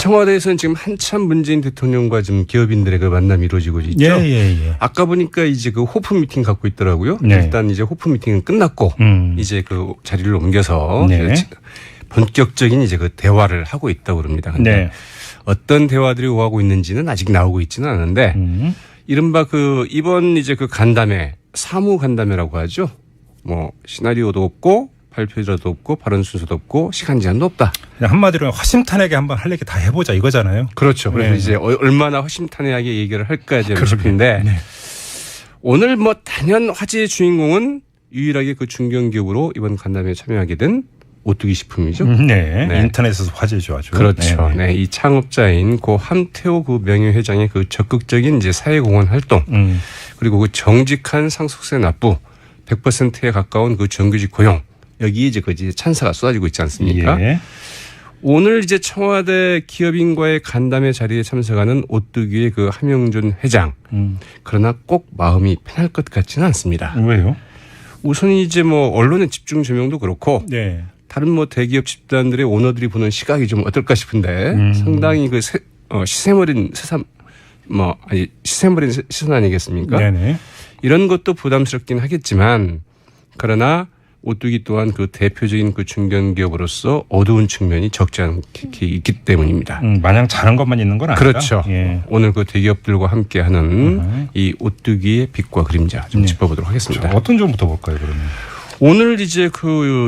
청와대에서는 지금 한참 문재인 대통령과 좀 기업인들의 그 만남이 이루어지고 있죠. 예. 아까 보니까 이제 그 호프 미팅 갖고 있더라고요. 네. 일단 이제 호프 미팅은 끝났고 이제 그 자리를 옮겨서 네. 본격적인 이제 그 대화를 하고 있다고 그럽니다. 근데 네. 어떤 대화들이 오가고 있는지는 아직 나오고 있지는 않은데 이른바 그 이번 이제 그 간담회 사무 간담회라고 하죠. 뭐 시나리오도 없고 발표자도 없고 발언 순서도 없고 시간 제한도 없다. 그냥 한마디로 허심탄회하게 한번 할 얘기 다 해보자 이거잖아요. 그렇죠. 그래서 네. 이제 얼마나 허심탄회하게 얘기를 할까 싶은데 네. 오늘 뭐 단연 화제의 주인공은 유일하게 그 중견기업으로 이번 간담회에 참여하게 된 오뚜기 식품이죠. 네. 네. 인터넷에서 화제죠 아주. 그렇죠. 네. 네. 이 창업자인 고 함태호 그 명예회장의 그 적극적인 이제 사회공헌 활동 그리고 그 정직한 상속세 납부 100%에 가까운 그 정규직 고용 여기 이제 그 찬사가 쏟아지고 있지 않습니까? 예. 오늘 이제 청와대 기업인과의 간담회 자리에 참석하는 오뚜기의 그 함영준 회장. 그러나 꼭 마음이 편할 것 같지는 않습니다. 왜요? 우선 이제 뭐 언론의 집중 조명도 그렇고 네. 다른 뭐 대기업 집단들의 오너들이 보는 시각이 좀 어떨까 싶은데 상당히 그 시샘어린 시선 아니겠습니까? 네네. 이런 것도 부담스럽긴 하겠지만 그러나 오뚜기 또한 그 대표적인 그 중견기업으로서 어두운 측면이 적지 않게 있기 때문입니다. 마냥 잘한 것만 있는 건 아니다. 그렇죠. 예. 오늘 그 대기업들과 함께하는 이 오뚜기의 빛과 그림자 좀 짚어보도록 하겠습니다. 자, 어떤 점부터 볼까요, 그러면? 오늘 이제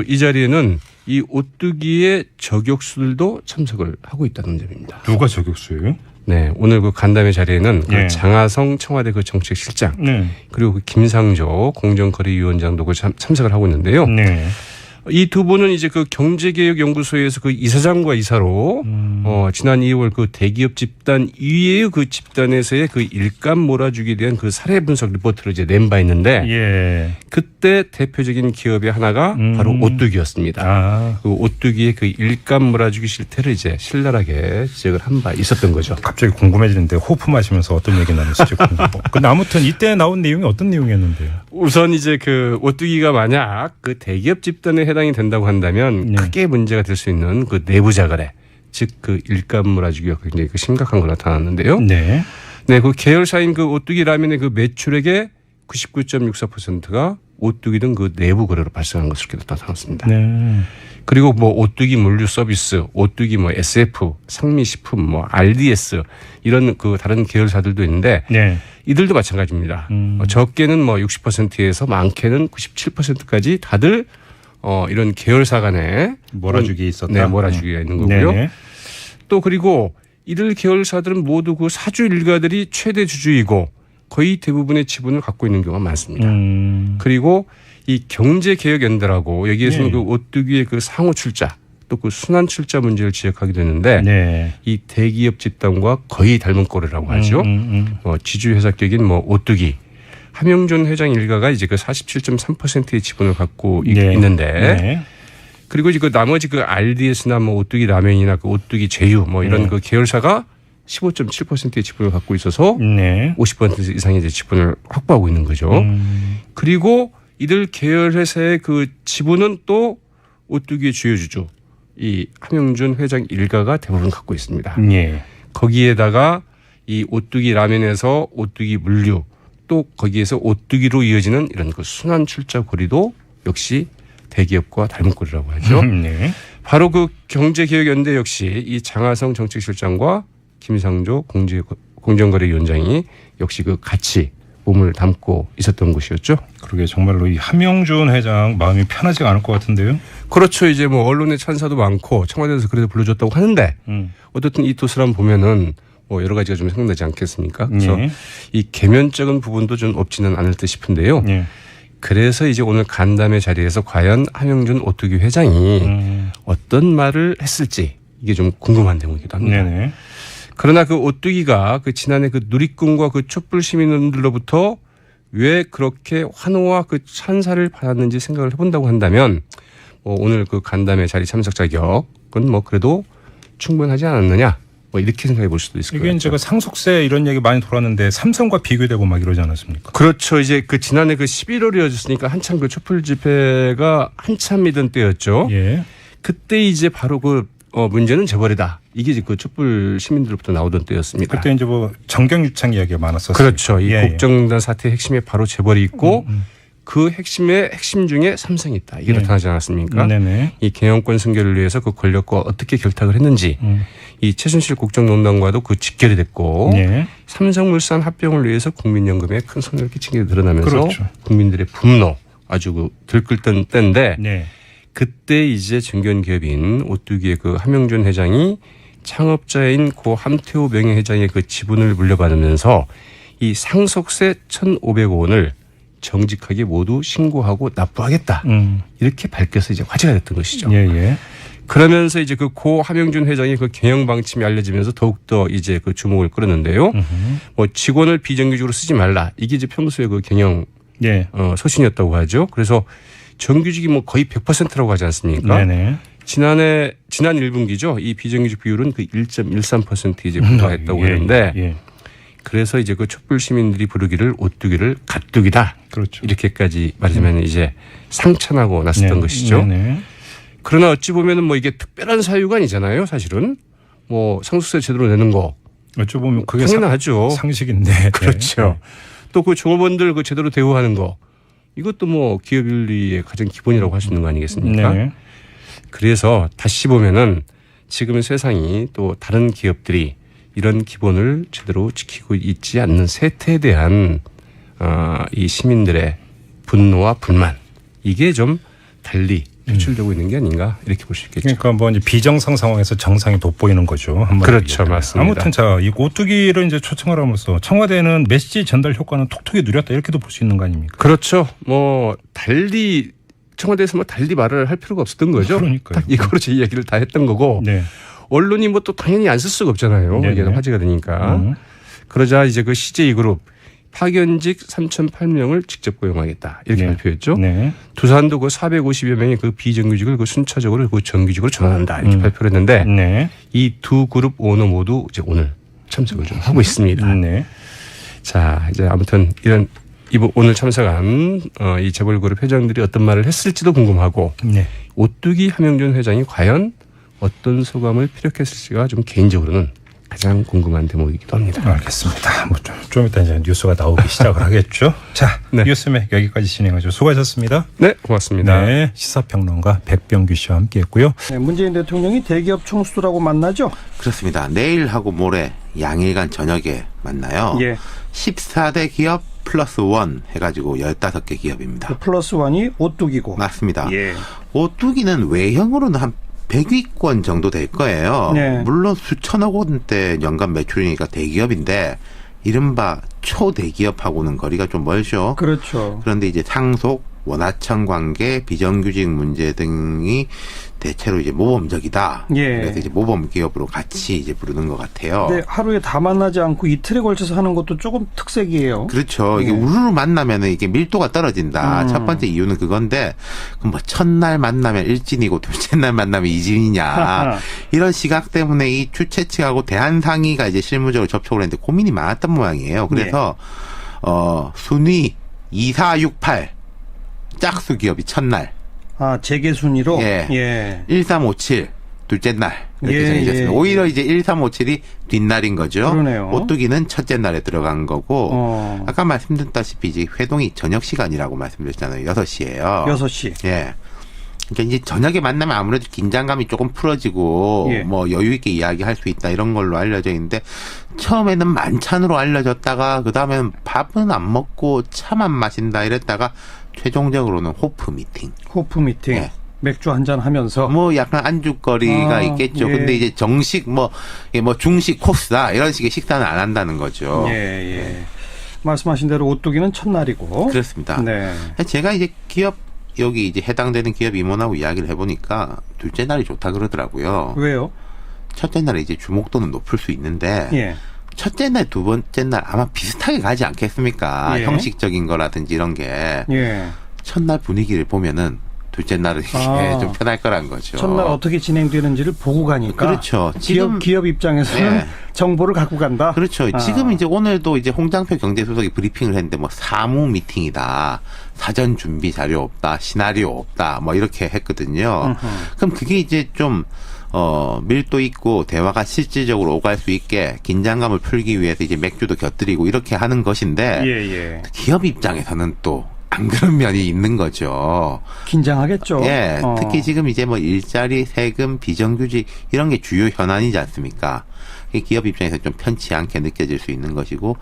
이 자리에는 이 오뚜기의 저격수들도 참석을 하고 있다는 점입니다. 누가 저격수예요? 네, 오늘 그 간담회 자리에는 예. 그 장하성 청와대 그 정책실장 네. 그리고 그 김상조 공정거래위원장도 그 참석을 하고 있는데요. 네. 이 두 분은 이제 그 경제개혁연구소에서 그 이사장과 이사로 지난 2월 그 대기업 집단 이외의 그 집단에서의 그 일감 몰아주기에 대한 그 사례 분석 리포트를 이제 낸 바 있는데 예. 그때 대표적인 기업의 하나가 바로 오뚜기였습니다. 아. 그 오뚜기의 그 일감 몰아주기 실태를 이제 신랄하게 지적을 한 바 있었던 거죠. 갑자기 궁금해지는데 호프 마시면서 어떤 얘기 나눴을지 궁금하고. 근데 아무튼 이때 나온 내용이 어떤 내용이었는데요? 우선 이제 그 오뚜기가 만약 그 대기업 집단에 해당이 된다고 한다면 네. 크게 문제가 될 수 있는 그 내부자 거래, 즉 그 일감 몰아주기가 굉장히 그 심각한 걸 나타났는데요. 네. 네, 그 계열사인 그 오뚜기 라면의 그 매출액의 99.64%가 오뚜기 등 그 내부 거래로 발생한 것으로 이렇게 나타났습니다. 네. 그리고 뭐 오뚜기 물류 서비스, 오뚜기 뭐 SF, 상미식품, 뭐 RDS 이런 그 다른 계열사들도 있는데 네. 이들도 마찬가지입니다. 적게는 뭐 60%에서 많게는 97%까지 다들 이런 계열사 간에 몰아주기 있었다. 네, 몰아주기가 있는 거고요. 네네. 또 그리고 이들 계열사들은 모두 그 사주 일가들이 최대 주주이고 거의 대부분의 지분을 갖고 있는 경우가 많습니다. 그리고 이 경제개혁연대라고 여기에서는 네. 그 오뚜기의 그 상호 출자 또 그 순환 출자 문제를 지적하게 되는데 네. 이 대기업 집단과 거의 닮은 꼴이라고 하죠. 지주회사격인 뭐 오뚜기 함영준 회장 일가가 이제 그 47.3%의 지분을 갖고 네. 있는데 네. 그리고 이제 그 나머지 그 RDS나 뭐 오뚜기 라면이나 그 오뚜기 제휴 뭐 이런 그 계열사가 15.7%의 지분을 갖고 있어서 네. 50% 이상의 이제 지분을 확보하고 있는 거죠. 그리고 이들 계열회사의 그 지분은 또 오뚜기의 주요 주주 이 함영준 회장 일가가 대부분 갖고 있습니다. 예. 거기에다가 이 오뚜기 라면에서 오뚜기 물류 또 거기에서 오뚜기로 이어지는 이런 그 순환 출자 고리도 역시 대기업과 닮은 꼴이라고 하죠. 네. 바로 그 경제개혁연대 역시 이 장하성 정책실장과 김상조 공정거래위원장이 역시 그 같이 몸을 담고 있었던 곳이었죠. 그러게 정말로 이 함영준 회장 마음이 편하지가 않을 것 같은데요. 그렇죠. 이제 뭐 언론의 찬사도 많고 청와대에서 그래도 불러줬다고 하는데 어쨌든 이 두 사람 보면은 뭐 여러 가지가 좀 생각나지 않겠습니까? 그래서 네. 이 계면적인 부분도 좀 없지는 않을 듯 싶은데요. 네. 그래서 이제 오늘 간담회 자리에서 과연 함영준 오뚜기 회장이 어떤 말을 했을지 이게 좀 궁금한 대목이기도 합니다. 네네. 그러나 그 오뚜기가 그 지난해 그 누리꾼과 그 촛불 시민들로부터 왜 그렇게 환호와 그 찬사를 받았는지 생각을 해본다고 한다면 오늘 그 간담회 자리 참석 자격은 뭐 그래도 충분하지 않았느냐 뭐 이렇게 생각해 볼 수도 있을 것 같아요. 이게 제가 상속세 이런 얘기 많이 돌았는데 삼성과 비교되고 막 이러지 않았습니까? 그렇죠. 이제 그 지난해 그 11월이었으니까 한참 그 촛불 집회가 한참이던 때였죠. 예. 그때 이제 바로 그 문제는 재벌이다. 이게 이제 그 촛불 시민들로부터 나오던 때였습니다. 그때 이제 뭐 정경유착 이야기가 많았었어요. 그렇죠. 이 예, 국정농단 사태의 핵심에 바로 재벌이 있고 그 핵심의 핵심 중에 삼성이 있다. 이게 네. 나타나지 않았습니까? 네네. 이 경영권 승계를 위해서 그 권력과 어떻게 결탁을 했는지 이 최순실 국정농단과도 그 직결이 됐고 예. 삼성물산 합병을 위해서 국민연금에 큰 손해를 끼친 게 드러나면서 그렇죠. 국민들의 분노 아주 그 들끓던 때인데 네. 그때 이제 증권기업인 오뚜기의 그 함영준 회장이 창업자인 고 함태호 명예회장의 그 지분을 물려받으면서 이 상속세 1,500억 원을 정직하게 모두 신고하고 납부하겠다. 이렇게 밝혀서 이제 화제가 됐던 것이죠. 예, 예. 그러면서 이제 그 고 함영준 회장의 그 경영 방침이 알려지면서 더욱더 이제 그 주목을 끌었는데요. 뭐 직원을 비정규직으로 쓰지 말라. 이게 이제 평소에 그 경영 예. 소신이었다고 하죠. 그래서 정규직이 뭐 거의 100%라고 하지 않습니까? 네네. 지난 1분기죠. 이 비정규직 비율은 그 1.13% 이제 불과했다고 예, 하는데 예. 그래서 이제 그 촛불 시민들이 부르기를 오뚜기를 가뚜기다. 그렇죠. 이렇게까지 말하자면 이제 상찬하고 나섰던 네. 것이죠. 네네. 그러나 어찌 보면은 뭐 이게 특별한 사유가 아니잖아요. 사실은 뭐 상속세 제대로 내는 거 어찌 보면 그게 당연하죠. 상식인데. 그렇죠. 또 그 종업원들 그 제대로 대우하는 거 이것도 뭐 기업 윤리의 가장 기본이라고 할 수 있는 거 아니겠습니까? 네. 그래서 다시 보면은 지금 세상이 또 다른 기업들이 이런 기본을 제대로 지키고 있지 않는 세태에 대한 이 시민들의 분노와 불만 이게 좀 달리 표출되고 있는 게 아닌가 이렇게 볼 수 있겠죠. 그러니까 뭐 이제 비정상 상황에서 정상이 돋보이는 거죠. 한마디로 그렇죠, 얘기하면. 맞습니다. 아무튼 자, 이 오뚜기를 이제 초청을 함으로써 청와대는 메시지 전달 효과는 톡톡히 누렸다 이렇게도 볼 수 있는 거 아닙니까? 그렇죠. 뭐 달리 청와대에서 뭐 달리 말을 할 필요가 없었던 거죠. 그러니까요. 딱 이거로 제 이야기를 다 했던 거고 네. 언론이 뭐 또 당연히 안 쓸 수가 없잖아요. 네네. 이게 화제가 되니까. 그러자 이제 그 CJ그룹 파견직 3,008명을 직접 고용하겠다 이렇게 네. 발표했죠. 네. 두산도 그 450여 명의 그 비정규직을 그 순차적으로 그 정규직으로 전환한다 이렇게 발표를 했는데 네. 이 두 그룹 오너 모두 이제 오늘 참석을 좀 하고 있습니다. 네. 자 이제 아무튼 이런 오늘 참석한 이 재벌그룹 회장들이 어떤 말을 했을지도 궁금하고 네. 오뚜기 함영준 회장이 과연 어떤 소감을 피력했을지가 좀 개인적으로는 가장 궁금한 대목이기도 합니다. 알겠습니다. 뭐 좀 이따 이제 뉴스가 나오기 시작을 하겠죠. 자, 네. 뉴스맥 여기까지 진행하죠. 수고하셨습니다. 네, 고맙습니다. 네, 시사평론가 백병규 씨와 함께했고요. 네, 문재인 대통령이 대기업 총수들하고 만나죠. 그렇습니다. 내일하고 모레 양일간 저녁에 만나요. 예. 14대 기업 플러스 원 해가지고 15개 기업입니다. 그 플러스 원이 오뚜기고. 맞습니다. 예. 오뚜기는 외형으로는 한 100위권 정도 될 거예요. 네. 물론 수천억 원대 연간 매출이니까 대기업인데 이른바 초대기업하고는 거리가 좀 멀죠. 그렇죠. 그런데 이제 상속, 원하청 관계, 비정규직 문제 등이 대체로 이제 모범적이다. 예. 그래서 이제 모범 기업으로 같이 이제 부르는 것 같아요. 근데 하루에 다 만나지 않고 이틀에 걸쳐서 하는 것도 조금 특색이에요. 그렇죠. 이게 예. 우르르 만나면은 이게 밀도가 떨어진다. 첫 번째 이유는 그건데, 그럼 뭐 첫날 만나면 일진이고 둘째 날 만나면 이진이냐. 이런 시각 때문에 이 주최 측하고 대한상의가 이제 실무적으로 접촉을 했는데 고민이 많았던 모양이에요. 그래서, 순위 2, 4, 6, 8. 짝수 기업이 첫날. 아, 재계 순위로? 예. 예. 1, 3, 5, 7. 둘째 날. 이렇게 예, 정해졌습니다. 예, 오히려 이제 1, 3, 5, 7이 뒷날인 거죠. 그러네요. 오뚜기는 첫째 날에 들어간 거고, 아까 말씀드렸다시피 이제 회동이 저녁 시간이라고 말씀드렸잖아요. 6시예요. 6시. 예. 그러니까 이제 저녁에 만나면 아무래도 긴장감이 조금 풀어지고 예. 뭐 여유 있게 이야기할 수 있다 이런 걸로 알려져 있는데 처음에는 만찬으로 알려졌다가 그다음에는 밥은 안 먹고 차만 마신다 이랬다가 최종적으로는 호프 미팅. 호프 미팅. 예. 맥주 한잔 하면서. 뭐 약간 안주거리가 있겠죠. 예. 근데 이제 정식 뭐 중식 코스다 이런 식의 식사는 안 한다는 거죠. 예, 예. 말씀하신 대로 오뚜기는 첫날이고. 그렇습니다. 네. 제가 이제 여기 이제 해당되는 기업 임원하고 이야기를 해보니까 둘째 날이 좋다 그러더라고요. 왜요? 첫째 날에 이제 주목도는 높을 수 있는데 예. 첫째 날, 두 번째 날 아마 비슷하게 가지 않겠습니까? 예. 형식적인 거라든지 이런 게. 예. 첫날 분위기를 보면은 둘째 날은 이게 좀 편할 거란 거죠. 첫날 어떻게 진행되는지를 보고 가니까. 그렇죠. 기업 입장에서는 예. 정보를 갖고 간다. 그렇죠. 지금 이제 오늘도 이제 홍장표 경제수석이 브리핑을 했는데 뭐 사무 미팅이다. 사전 준비 자료 없다. 시나리오 없다. 뭐 이렇게 했거든요. 그럼 그게 이제 좀 밀도 있고 대화가 실질적으로 오갈 수 있게 긴장감을 풀기 위해서 이제 맥주도 곁들이고 이렇게 하는 것인데 예. 기업 입장에서는 또 안 그런 면이 있는 거죠. 긴장하겠죠. 예, 특히 지금 이제 뭐 일자리, 세금, 비정규직 이런 게 주요 현안이지 않습니까? 기업 입장에서 좀 편치 않게 느껴질 수 있는 것이고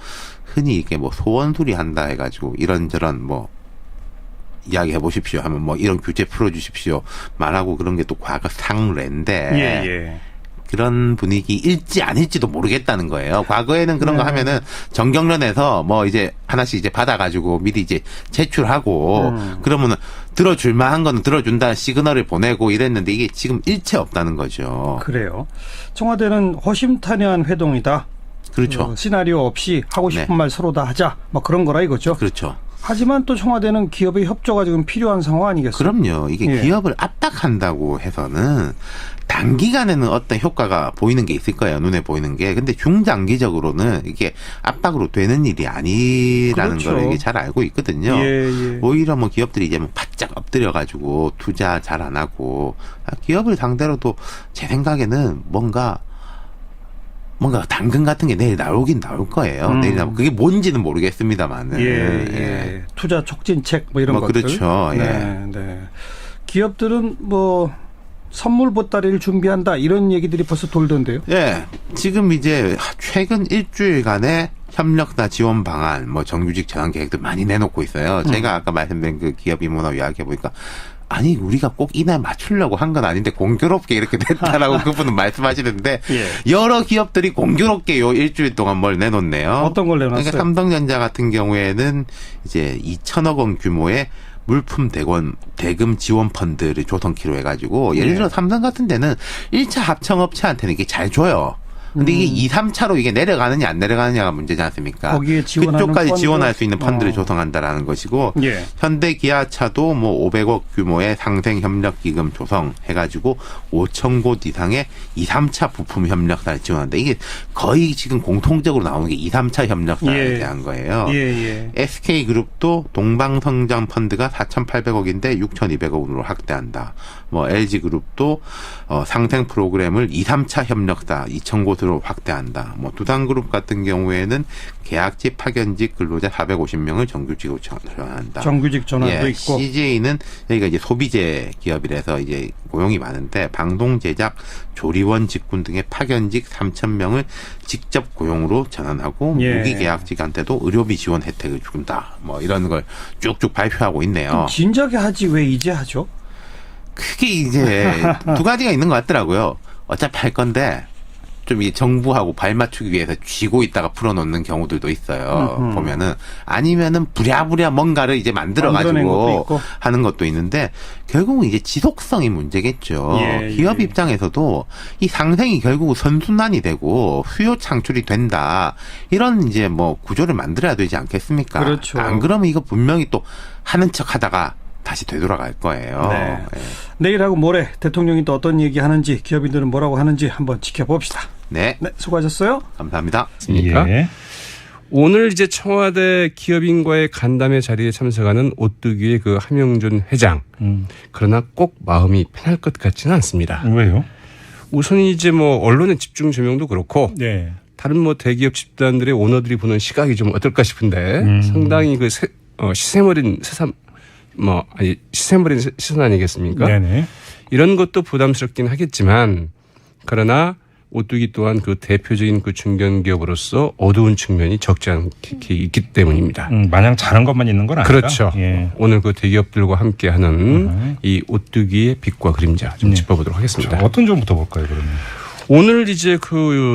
흔히 이렇게 뭐 소원술이 한다 해가지고 이런저런 뭐 이야기해 보십시오 하면 뭐 이런 규제 풀어주십시오 말하고 그런 게 또 과거 상례인데 예. 그런 분위기일지 아닐지도 모르겠다는 거예요. 과거에는 그런 거 하면은 정경련에서 뭐 이제 하나씩 이제 받아가지고 미리 이제 제출하고 그러면은 들어줄 만한 거는 들어준다는 시그널을 보내고 이랬는데 이게 지금 일체 없다는 거죠. 그래요. 청와대는 허심탄회한 회동이다. 그렇죠. 시나리오 없이 하고 싶은 네. 말 서로 다 하자. 뭐 그런 거라 이거죠. 그렇죠. 하지만 또 청와대는 기업의 협조가 지금 필요한 상황 아니겠어요? 그럼요. 이게 예. 기업을 압박한다고 해서는 단기간에는 어떤 효과가 보이는 게 있을 거예요. 눈에 보이는 게. 근데 중장기적으로는 이게 압박으로 되는 일이 아니라는 그렇죠. 걸 이게 잘 알고 있거든요. 예. 오히려 뭐 기업들이 이제 뭐 바짝 엎드려가지고 투자 잘 안 하고 기업을 상대로도 제 생각에는 뭔가 당근 같은 게 내일 나오긴 나올 거예요. 내일 나오고 그게 뭔지는 모르겠습니다만은. 예. 투자 촉진책 뭐 이런 뭐 것들. 그렇죠. 예. 네. 기업들은 뭐 선물 보따리를 준비한다 이런 얘기들이 벌써 돌던데요. 예. 지금 이제 최근 일주일간의 협력사 지원 방안, 뭐 정규직 전환 계획도 많이 내놓고 있어요. 제가 아까 말씀드린 그 기업 임원하고 이야기해 보니까 아니 우리가 꼭 이날 맞추려고 한 건 아닌데 공교롭게 이렇게 됐다라고 그분은 말씀하시는데 예. 여러 기업들이 공교롭게 요 일주일 동안 뭘 내놓네요. 어떤 걸 내놨어요? 그러니까 삼성전자 같은 경우에는 이제 2천억 원 규모의 물품 대금 지원 펀드를 조성키로 해가지고 예를 들어 삼성 같은 데는 1차 합청업체한테는 이게 잘 줘요. 근데 이게 2, 3차로 이게 내려가느냐 안 내려가느냐가 문제지 않습니까? 거기에 지원하는 그쪽까지 펀드? 지원할 수 있는 펀드를 조성한다라는 것이고 예. 현대 기아차도 뭐 500억 규모의 상생 협력 기금 조성해가지고 5천 곳 이상의 2, 3차 부품 협력사를 지원한다. 이게 거의 지금 공통적으로 나오는 게 2, 3차 협력사에 예. 대한 거예요. 예. SK그룹도 동방성장 펀드가 4,800억인데 6,200억으로 확대한다. 뭐 LG그룹도 상생 프로그램을 2, 3차 협력사 2,000곳으로 확대한다. 뭐 두산그룹 같은 경우에는 계약직 파견직 근로자 450명을 정규직으로 전환한다. 정규직 전환도 있고. CJ는 여기가 이제 소비재 기업이라서 이제 고용이 많은데 방동 제작, 조리원 직군 등의 파견직 3,000명을 직접 고용으로 전환하고 예. 무기계약직한테도 의료비 지원 혜택을 준다. 뭐 이런 걸 쭉쭉 발표하고 있네요. 진작에 하지 왜 이제 하죠? 그게 이제 두 가지가 있는 것 같더라고요. 어차피 할 건데 좀 이 정부하고 발맞추기 위해서 쥐고 있다가 풀어놓는 경우들도 있어요. 보면은 아니면은 부랴부랴 뭔가를 이제 만들어낸 것도 만들어가지고 있고. 하는 것도 있는데 결국은 이제 지속성이 문제겠죠. 예. 기업 입장에서도 이 상생이 결국 선순환이 되고 수요 창출이 된다. 이런 이제 뭐 구조를 만들어야 되지 않겠습니까? 그렇죠. 안 그러면 이거 분명히 또 하는 척 하다가 다시 되돌아갈 거예요. 네. 예. 내일하고 모레 대통령이 또 어떤 얘기하는지 기업인들은 뭐라고 하는지 한번 지켜봅시다. 네. 네, 수고하셨어요. 감사합니다. 있습니까? 예. 오늘 이제 청와대 기업인과의 간담회 자리에 참석하는 오뚜기의 그 함영준 회장. 그러나 꼭 마음이 편할 것 같지는 않습니다. 왜요? 우선 이제 뭐 언론의 집중 조명도 그렇고 네. 다른 뭐 대기업 집단들의 오너들이 보는 시각이 좀 어떨까 싶은데 상당히 그 시샘어린 시선 아니겠습니까? 네네. 이런 것도 부담스럽긴 하겠지만 그러나 오뚜기 또한 그 대표적인 그 중견기업으로서 어두운 측면이 적지 않게 있기 때문입니다. 마냥 잘한 것만 있는 건 아니다. 그렇죠. 예. 오늘 그 대기업들과 함께하는 이 오뚜기의 빛과 그림자 좀 짚어보도록 하겠습니다. 어떤 점부터 볼까요, 그러면? 오늘 이제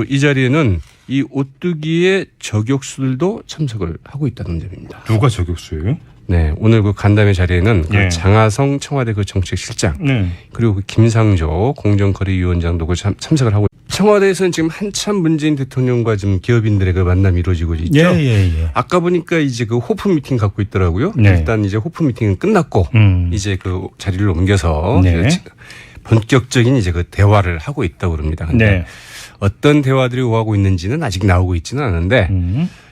이 자리에는 이 오뚜기의 저격수들도 참석을 하고 있다는 점입니다. 누가 저격수예요? 네, 오늘 그 간담회 자리에는 예. 그 장하성 청와대 그 정책실장 네. 그리고 그 김상조 공정거래위원장도 그 참석을 하고 청와대에서는 지금 한참 문재인 대통령과 지금 기업인들의 그 만남이 이루어지고 있죠. 예. 아까 보니까 이제 그 호프 미팅 갖고 있더라고요. 네. 일단 이제 호프 미팅은 끝났고 이제 그 자리를 옮겨서 네. 이제 본격적인 이제 그 대화를 하고 있다고 그럽니다. 근데 네. 어떤 대화들이 오가고 있는지는 아직 나오고 있지는 않은데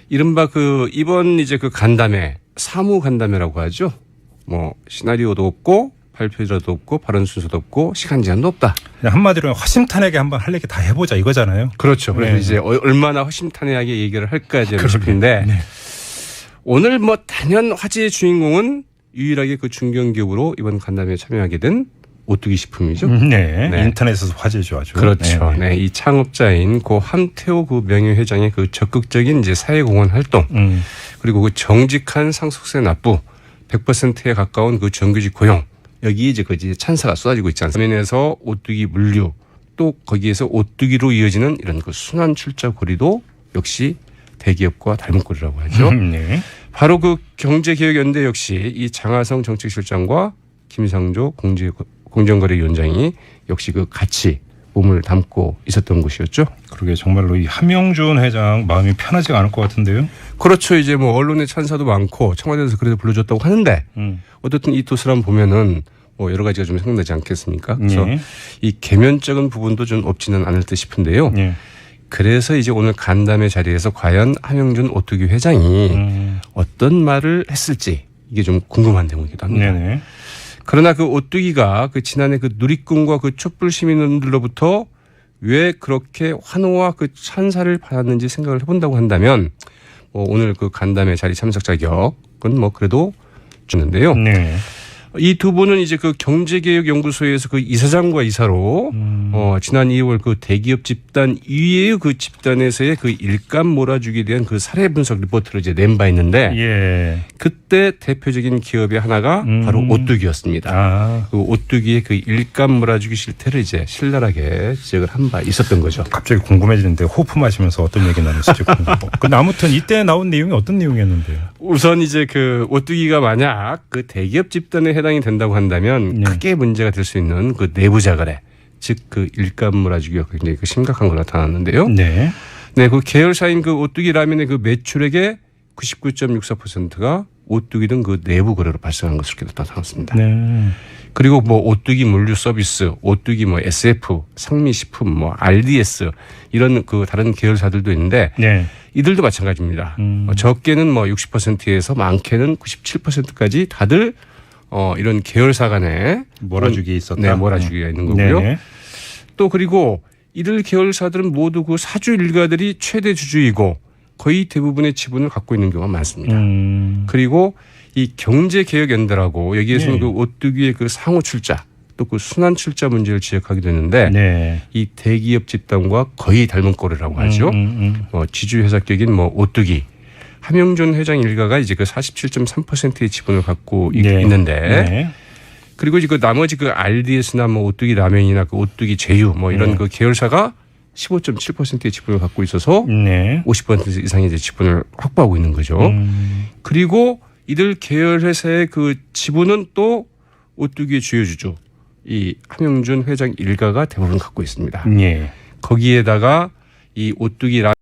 이른바 그 이번 이제 그 간담회 사무 간담회라고 하죠. 뭐 시나리오도 없고 발표자도 없고 발언 순서도 없고 시간 제한도 없다. 그냥 한마디로 허심탄회하게 한번 할 얘기 다 해보자 이거잖아요. 그렇죠. 그래서 네. 이제 얼마나 허심탄회하게 얘기를 할까 이제 그러게. 싶은데 네. 오늘 뭐 단연 화제의 주인공은 유일하게 그 중견기업으로 이번 간담회에 참여하게 된 오뚜기 식품이죠. 네. 네. 인터넷에서 화제죠 아주. 그렇죠. 네. 네. 이 창업자인 고 함태호 그 명예회장의 그 적극적인 이제 사회공헌 활동 그리고 그 정직한 상속세 납부 100%에 가까운 그 정규직 고용 여기 이제 그 찬사가 쏟아지고 있지 않습니까? 면에서 오뚜기 물류 또 거기에서 오뚜기로 이어지는 이런 그 순환 출자 고리도 역시 대기업과 닮은 꼴이라고 하죠. 네. 바로 그 경제개혁연대 역시 이 장하성 정책실장과 김상조 공정거래위원장이 역시 그 같이 몸을 담고 있었던 곳이었죠. 그러게 정말로 이 함영준 회장 마음이 편하지가 않을 것 같은데요. 그렇죠. 이제 뭐 언론의 찬사도 많고 청와대에서 그래도 불러줬다고 하는데 어쨌든 이 도스람 보면은 뭐 여러 가지가 좀 생각나지 않겠습니까? 그래서 네. 이 개면적인 부분도 좀 없지는 않을 듯 싶은데요. 네. 그래서 이제 오늘 간담회 자리에서 과연 함영준 오뚜기 회장이 어떤 말을 했을지 이게 좀 궁금한 대목이기도 합니다. 네네. 그러나 그 오뚜기가 그 지난해 그 누리꾼과 그 촛불 시민들로부터 왜 그렇게 환호와 그 찬사를 받았는지 생각을 해본다고 한다면 뭐 오늘 그 간담회 자리 참석 자격은 뭐 그래도 주는데요. 네. 이 두 분은 이제 그 경제개혁연구소에서 그 이사장과 이사로 지난 2월 그 대기업 집단 이외의 그 집단에서의 그 일감 몰아주기에 대한 그 사례 분석 리포트를 이제 낸 바 있는데 예. 그때 대표적인 기업의 하나가 바로 오뚜기였습니다. 아. 그 오뚜기의 그 일감 몰아주기 실태를 이제 신랄하게 지적을 한 바 있었던 거죠. 갑자기 궁금해지는데 호프 마시면서 어떤 얘기 나눌지 궁금하고. 근데 아무튼 이때 나온 내용이 어떤 내용이었는데요? 우선 이제 그 오뚜기가 만약 그 대기업 집단에 해당이 된다고 한다면 네. 크게 문제가 될 수 있는 그 내부자 거래, 즉 그 일감 몰아주기가 굉장히 그 심각한 걸 나타났는데요. 네. 네, 그 계열사인 그 오뚜기 라면의 그 매출액의 99.64%가 오뚜기 등 그 내부 거래로 발생한 것으로 이렇게 나타났습니다. 네. 그리고 뭐 오뚜기 물류 서비스, 오뚜기 뭐 SF, 상미식품, 뭐 RDS 이런 그 다른 계열사들도 있는데 네. 이들도 마찬가지입니다. 적게는 뭐 60%에서 많게는 97%까지 다들 이런 계열사 간에 몰아주기 있었다. 네, 몰아주기가 있는 거고요. 네네. 또 그리고 이들 계열사들은 모두 그 사주 일가들이 최대 주주이고 거의 대부분의 지분을 갖고 있는 경우가 많습니다. 그리고 이 경제개혁연대라고 여기에서는 네. 그 오뚜기의 그 상호 출자 또 그 순환 출자 문제를 지적하게 되는데 네. 이 대기업 집단과 거의 닮은 꼴이라고 하죠. 지주회사격인 뭐 오뚜기 함영준 회장 일가가 이제 그 47.3%의 지분을 갖고 네. 있는데 네. 그리고 이제 그 나머지 그 RDS나 뭐 오뚜기 라면이나 그 오뚜기 제휴 뭐 이런 그 계열사가 15.7%의 지분을 갖고 있어서 네. 50% 이상의 이제 지분을 확보하고 있는 거죠. 그리고 이들 계열회사의 그 지분은 또 오뚜기의 주요주주 이 함영준 회장 일가가 대부분 갖고 있습니다. 예. 거기에다가 이 오뚜기